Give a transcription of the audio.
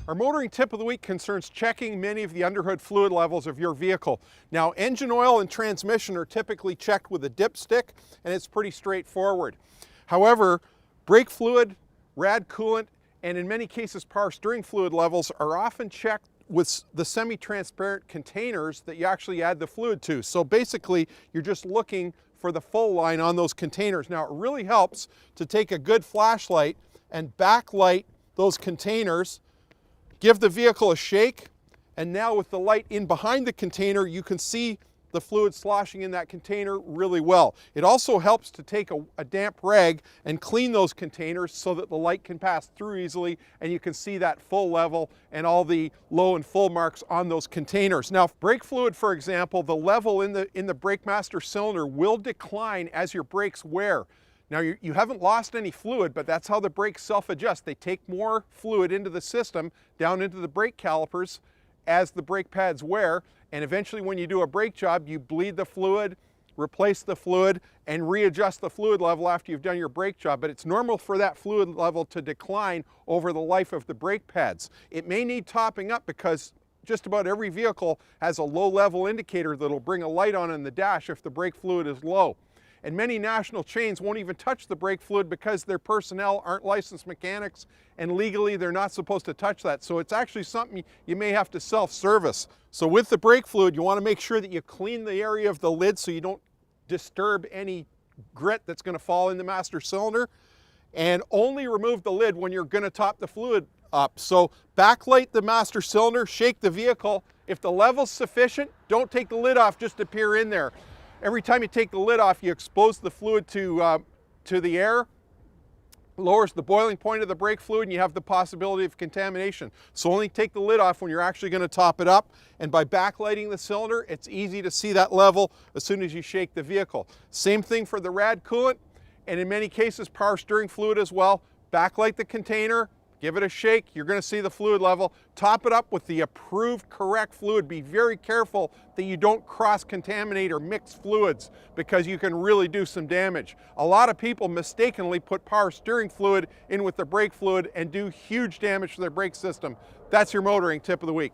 Our motoring tip of the week concerns checking many of the underhood fluid levels of your vehicle. Now, engine oil and transmission are typically checked with a dipstick, and it's pretty straightforward. However, brake fluid, rad coolant, and in many cases power steering fluid levels are often checked with the semi-transparent containers that you actually add the fluid to. So basically, you're just looking for the full line on those containers. Now, it really helps to take a good flashlight and backlight those containers, give the vehicle a shake, and now with the light in behind the container, you can see the fluid sloshing in that container really well. It also helps to take a damp rag and clean those containers so that the light can pass through easily and you can see that full level and all the low and full marks on those containers. Now, brake fluid, for example, the level in the brake master cylinder will decline as your brakes wear. Now, you haven't lost any fluid, but that's how the brakes self-adjust. They take more fluid into the system, down into the brake calipers as the brake pads wear, and eventually when you do a brake job, you bleed the fluid, replace the fluid, and readjust the fluid level after you've done your brake job. But it's normal for that fluid level to decline over the life of the brake pads. It may need topping up because just about every vehicle has a low level indicator that'll bring a light on in the dash if the brake fluid is low. And many national chains won't even touch the brake fluid because their personnel aren't licensed mechanics, and legally they're not supposed to touch that. So it's actually something you may have to self-service. So with the brake fluid, you want to make sure that you clean the area of the lid so you don't disturb any grit that's going to fall in the master cylinder, and only remove the lid when you're going to top the fluid up. So backlight the master cylinder, shake the vehicle. If the level's sufficient, don't take the lid off just to peer in there. Every time you take the lid off, you expose the fluid to the air, lowers the boiling point of the brake fluid, and you have the possibility of contamination. So only take the lid off when you're actually going to top it up, and by backlighting the cylinder, it's easy to see that level as soon as you shake the vehicle. Same thing for the rad coolant, and in many cases power steering fluid as well. Backlight the container, give it a shake, you're going to see the fluid level. Top it up with the approved correct fluid. Be very careful that you don't cross-contaminate or mix fluids because you can really do some damage. A lot of people mistakenly put power steering fluid in with the brake fluid and do huge damage to their brake system. That's your motoring tip of the week.